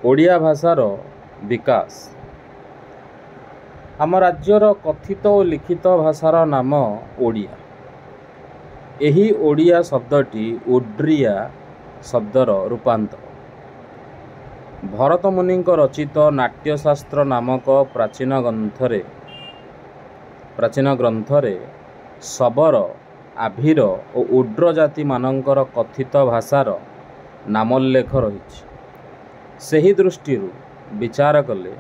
ଓଡ଼ିଆ ଭାଷାର ବିକାଶ। ଆମ ରାଜ୍ୟର କଥିତ ଓ ଲିଖିତ ଭାଷାର ନାମ ଓଡ଼ିଆ। ଏହି ଓଡ଼ିଆ ଶବ୍ଦଟି ଓଡ୍ରିଆ ଶବ୍ଦର ରୂପାନ୍ତର। ଭରତ ମୁନିଙ୍କ ରଚିତ ନାଟ୍ୟଶାସ୍ତ୍ର ନାମକ ପ୍ରାଚୀନ ଗ୍ରନ୍ଥରେ ଶବର, ଆଭୀର ଓ ଉଡ୍ର ଜାତିମାନଙ୍କର କଥିତ ଭାଷାର ନାମୋଲ୍ଲେଖ ରହିଛି। ସେହି ଦୃଷ୍ଟିରୁ ବିଚାର କଲେ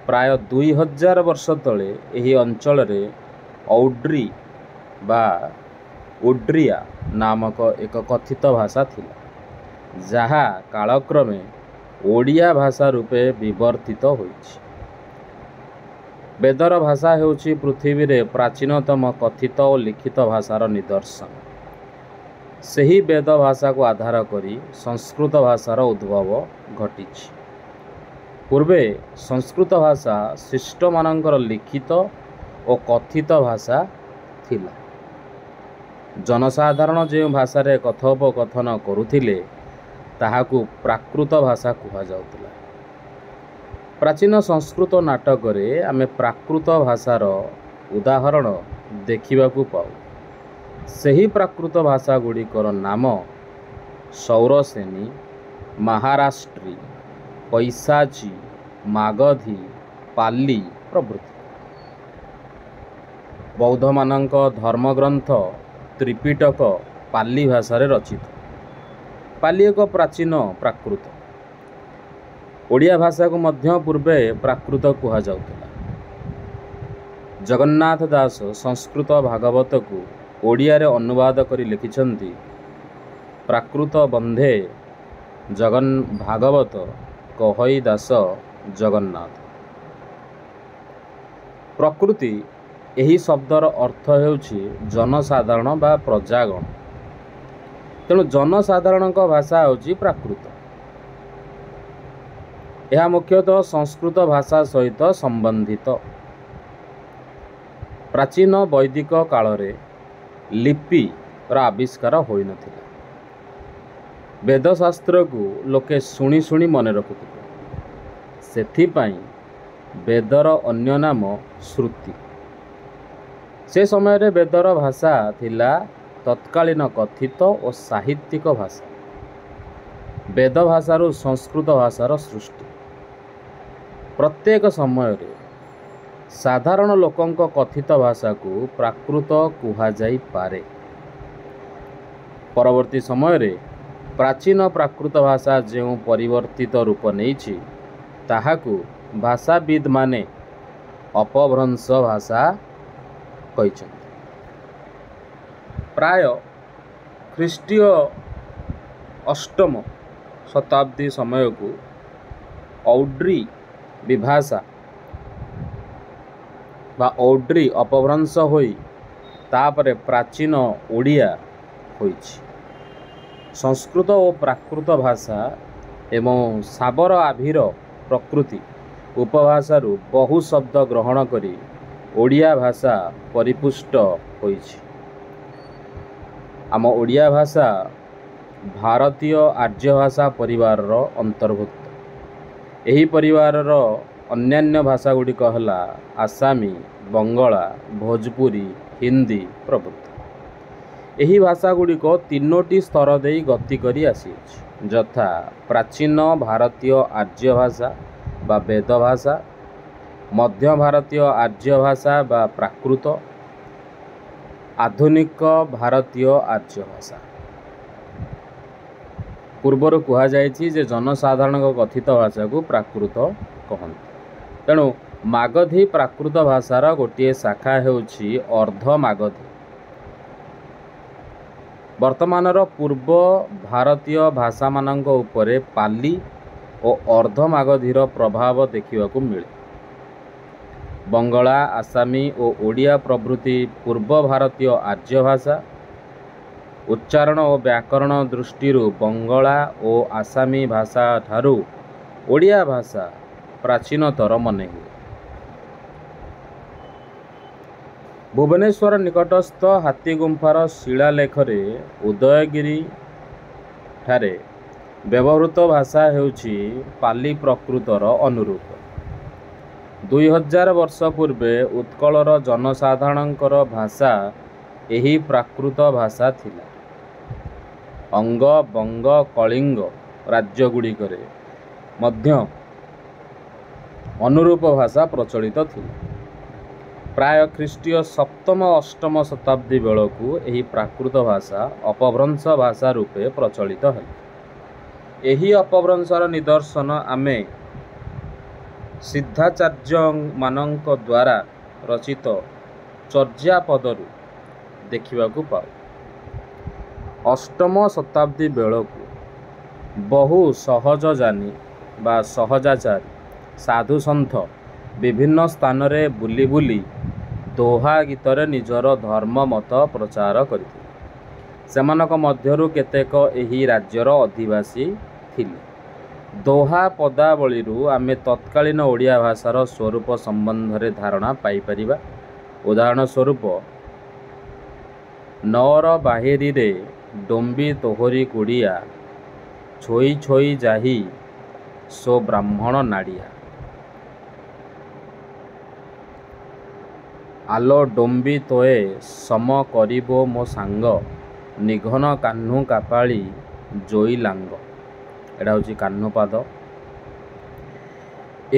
ପ୍ରାୟ 2000 ବର୍ଷ ତଳେ ଏହି ଅଞ୍ଚଳରେ ଔଡ୍ରି ବା ଓଡ୍ରିଆ ନାମକ ଏକ କଥିତ ଭାଷା ଥିଲା, ଯାହା କାଳକ୍ରମେ ଓଡ଼ିଆ ଭାଷା ରୂପେ ବିବର୍ତ୍ତିତ ହୋଇଛି। ବେଦର ଭାଷା ହେଉଛି ପୃଥିବୀରେ ପ୍ରାଚୀନତମ କଥିତ ଓ ଲିଖିତ ଭାଷାର ନିଦର୍ଶନ। ସେହି ବେଦ ଭାଷାକୁ ଆଧାର କରି ସଂସ୍କୃତ ଭାଷାର ଉଦ୍ଭବ ଘଟିଛି। ପୂର୍ବେ ସଂସ୍କୃତ ଭାଷା ଶିଷ୍ଟମାନଙ୍କର ଲିଖିତ ଓ କଥିତ ଭାଷା ଥିଲା। ଜନସାଧାରଣ ଯେଉଁ ଭାଷାରେ କଥୋପକଥନ କରୁଥିଲେ ତାହାକୁ ପ୍ରାକୃତ ଭାଷା କୁହାଯାଉଥିଲା। ପ୍ରାଚୀନ ସଂସ୍କୃତ ନାଟକରେ ଆମେ ପ୍ରାକୃତ ଭାଷାର ଉଦାହରଣ ଦେଖିବାକୁ ପାଉ। ସେହି ପ୍ରାକୃତ ଭାଷା ଗୁଡ଼ିକର ନାମ ସୌରସେନୀ, ମହାରାଷ୍ଟ୍ରୀ, ପୈଶାଚୀ, ମାଗଧୀ, ପାଲି ପ୍ରଭୃତି। ବୌଦ୍ଧମାନଙ୍କ ଧର୍ମଗ୍ରନ୍ଥ ତ୍ରିପିଟକ ପାଲି ଭାଷାରେ ରଚିତ। ପାଲି ଏକ ପ୍ରାଚୀନ ପ୍ରାକୃତ। ଓଡ଼ିଆ ଭାଷାକୁ ମଧ୍ୟ ପୂର୍ବେ ପ୍ରାକୃତ କୁହାଯାଉଥିଲା। ଜଗନ୍ନାଥ ଦାସ ସଂସ୍କୃତ ଭାଗବତକୁ ଓଡ଼ିଆରେ ଅନୁବାଦ କରି ଲେଖିଛନ୍ତି, ପ୍ରାକୃତ ବନ୍ଧେ ଭାଗବତ କହଇ ଦାସ ଜଗନ୍ନାଥ। ପ୍ରକୃତି ଏହି ଶବ୍ଦର ଅର୍ଥ ହେଉଛି ଜନସାଧାରଣ ବା ପ୍ରଜାଗଣ। ତେଣୁ ଜନସାଧାରଣଙ୍କ ଭାଷା ହେଉଛି ପ୍ରାକୃତ। ଏହା ମୁଖ୍ୟତଃ ସଂସ୍କୃତ ଭାଷା ସହିତ ସମ୍ବନ୍ଧିତ। ପ୍ରାଚୀନ ବୈଦିକ କାଳରେ ଲିପିର ଆବିଷ୍କାର ହୋଇନଥିଲା। ବେଦଶାସ୍ତ୍ରକୁ ଲୋକେ ଶୁଣି ଶୁଣି ମନେ ରଖୁଥିଲେ। ସେଥିପାଇଁ ବେଦର ଅନ୍ୟ ନାମ ଶ୍ରୁତି। ସେ ସମୟରେ ବେଦର ଭାଷା ଥିଲା ତତ୍କାଳୀନ କଥିତ ଓ ସାହିତ୍ୟିକ ଭାଷା। ବେଦ ଭାଷାରୁ ସଂସ୍କୃତ ଭାଷାର ସୃଷ୍ଟି। ପ୍ରତ୍ୟେକ ସମୟରେ ସାଧାରଣ ଲୋକଙ୍କ କଥିତ ଭାଷାକୁ ପ୍ରାକୃତ କୁହାଯାଇପାରେ। ପରବର୍ତ୍ତୀ ସମୟରେ ପ୍ରାଚୀନ ପ୍ରାକୃତ ଭାଷା ଯେଉଁ ପରିବର୍ତ୍ତିତ ରୂପ ନେଇଛି ତାହାକୁ ଭାଷାବିଦ୍ମାନେ ଅପଭ୍ରଂଶ ଭାଷା କହିଛନ୍ତି। ପ୍ରାୟ ଖ୍ରୀଷ୍ଟୀୟ 8ମ ଶତାବ୍ଦୀ ସମୟକୁ ଔଡ୍ରି ବିଭାଷା ବା ଔଡ୍ରି ଅପଭ୍ରଂଶ ହୋଇ ତାପରେ ପ୍ରାଚୀନ ଓଡ଼ିଆ ହୋଇଛି। ସଂସ୍କୃତ ଓ ପ୍ରାକୃତ ଭାଷା ଏବଂ ଶାବର ଆଭୀର ପ୍ରକୃତି ଉପଭାଷାରୁ ବହୁ ଶବ୍ଦ ଗ୍ରହଣ କରି ଓଡ଼ିଆ ଭାଷା ପରିପୁଷ୍ଟ ହୋଇଛି। ଆମ ଓଡ଼ିଆ ଭାଷା ଭାରତୀୟ ଆର୍ଯ୍ୟ ଭାଷା ପରିବାରର ଅନ୍ତର୍ଭୁକ୍ତ। ଏହି ପରିବାରର ଅନ୍ୟାନ୍ୟ ଭାଷା ଗୁଡ଼ିକ ହେଲା ଆସାମୀ, ବଙ୍ଗଳା, ଭୋଜପୁରୀ, ହିନ୍ଦୀ ପ୍ରଭୃତି। ଏହି ଭାଷା ଗୁଡ଼ିକ 3ଟି ସ୍ତର ଦେଇ ଗତି କରି ଆସିଅଛି, ଯଥା ପ୍ରାଚୀନ ଭାରତୀୟ ଆର୍ଯ୍ୟ ଭାଷା ବା ବେଦ ଭାଷା, ମଧ୍ୟ ଭାରତୀୟ ଆର୍ଯ୍ୟ ଭାଷା ବା ପ୍ରାକୃତ, ଆଧୁନିକ ଭାରତୀୟ ଆର୍ଯ୍ୟ ଭାଷା। ପୂର୍ବରୁ କୁହାଯାଇଛି ଯେ ଜନସାଧାରଣଙ୍କ କଥିତ ଭାଷାକୁ ପ୍ରାକୃତ କହନ୍ତି। ତେଣୁ ମାଗଧୀ ପ୍ରାକୃତ ଭାଷାର ଗୋଟିଏ ଶାଖା ହେଉଛି ଅର୍ଦ୍ଧ ମାଗଧୀ। ବର୍ତ୍ତମାନର ପୂର୍ବ ଭାରତୀୟ ଭାଷାମାନଙ୍କ ଉପରେ ପାଲି ଓ ଅର୍ଦ୍ଧ ମାଗଧୀର ପ୍ରଭାବ ଦେଖିବାକୁ ମିଳେ। ବଙ୍ଗଳା, ଆସାମୀ ଓ ଓଡ଼ିଆ ପ୍ରଭୃତି ପୂର୍ବ ଭାରତୀୟ ଆର୍ଯ୍ୟ ଭାଷା। ଉଚ୍ଚାରଣ ଓ ବ୍ୟାକରଣ ଦୃଷ୍ଟିରୁ ବଙ୍ଗଳା ଓ ଆସାମୀ ଭାଷା ଠାରୁ ଓଡ଼ିଆ ଭାଷା ପ୍ରାଚୀନତର ମନେହୁଏ। ଭୁବନେଶ୍ୱର ନିକଟସ୍ଥ ହାତୀଗୁମ୍ଫାର ଶିଳାଲେଖରେ ଉଦୟଗିରି ଠାରେ ବ୍ୟବହୃତ ଭାଷା ହେଉଛି ପାଲି ପ୍ରକୃତର ଅନୁରୂପ। 2000 ବର୍ଷ ପୂର୍ବେ ଉତ୍କଳର ଜନସାଧାରଣଙ୍କର ଭାଷା ଏହି ପ୍ରାକୃତ ଭାଷା ଥିଲା। ଅଙ୍ଗ, ବଙ୍ଗ, କଳିଙ୍ଗ ରାଜ୍ୟଗୁଡ଼ିକରେ ମଧ୍ୟ ଅନୁରୂପ ଭାଷା ପ୍ରଚଳିତ ଥିଲା। ପ୍ରାୟ ଖ୍ରୀଷ୍ଟୀୟ 7ମ-8ମ ଶତାବ୍ଦୀ ବେଳକୁ ଏହି ପ୍ରାକୃତ ଭାଷା ଅପଭ୍ରଂଶ ଭାଷା ରୂପେ ପ୍ରଚଳିତ ହେଲା। ଏହି ଅପଭ୍ରଂଶର ନିଦର୍ଶନ ଆମେ ସିଦ୍ଧାଚାର୍ଯ୍ୟମାନଙ୍କ ଦ୍ୱାରା ରଚିତ ଚର୍ଯ୍ୟାପଦରୁ ଦେଖିବାକୁ ପାଉ। 8ମ ଶତାବ୍ଦୀ ବେଳକୁ ବହୁ ସହଜଯାନୀ ବା ସହଜାଚାରୀ ସାଧୁସନ୍ଥ ବିଭିନ୍ନ ସ୍ଥାନରେ ବୁଲି ବୁଲି ଦୋହା ଗୀତରେ ନିଜର ଧର୍ମ ମତ ପ୍ରଚାର କରିଥିଲେ। ସେମାନଙ୍କ ମଧ୍ୟରୁ କେତେକ ଏହି ରାଜ୍ୟର ଅଧିବାସୀ ଥିଲେ। ଦୋହା ପଦାବଳୀରୁ ଆମେ ତତ୍କାଳୀନ ଓଡ଼ିଆ ଭାଷାର ସ୍ୱରୂପ ସମ୍ବନ୍ଧରେ ଧାରଣା ପାଇପାରିବା। ଉଦାହରଣ ସ୍ୱରୂପ, ନଅର ବାହିରିରେ ଡୋମ୍ବି ତୋହରି କୁଡ଼ିଆ, ଛୋଇ ଛୋଇ ଯାହି ସୋ ବ୍ରାହ୍ମଣ ନାଡ଼ିଆ। ଆଲୋ ଡୋମ୍ବି ତୋଏ ସମ କରିବୋ ମୋ ସାଙ୍ଗ, ନିଘନ କାହ୍ନୁ କାପାଳି ଜୋଇ ଲାଙ୍ଗ। ଏଇଟା ହେଉଛି କାହ୍ନୁପାଦ।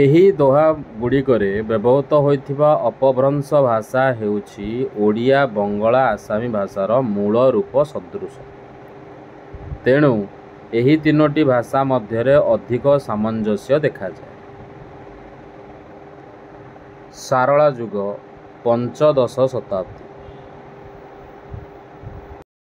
ଏହି ଦୋହା ଗୁଡ଼ିକରେ ବ୍ୟବହୃତ ହୋଇଥିବା ଅପଭ୍ରଂଶ ଭାଷା ହେଉଛି ଓଡ଼ିଆ, ବଙ୍ଗଳା, ଆସାମୀ ଭାଷାର ମୂଳ ରୂପ ସଦୃଶ। ତେଣୁ ଏହି ତିନୋଟି ଭାଷା ମଧ୍ୟରେ ଅଧିକ ସାମଞ୍ଜସ୍ୟ ଦେଖାଯାଏ। ସାରଳା ଯୁଗ, ପଞ୍ଚଦଶ ଶତାବ୍ଦୀ।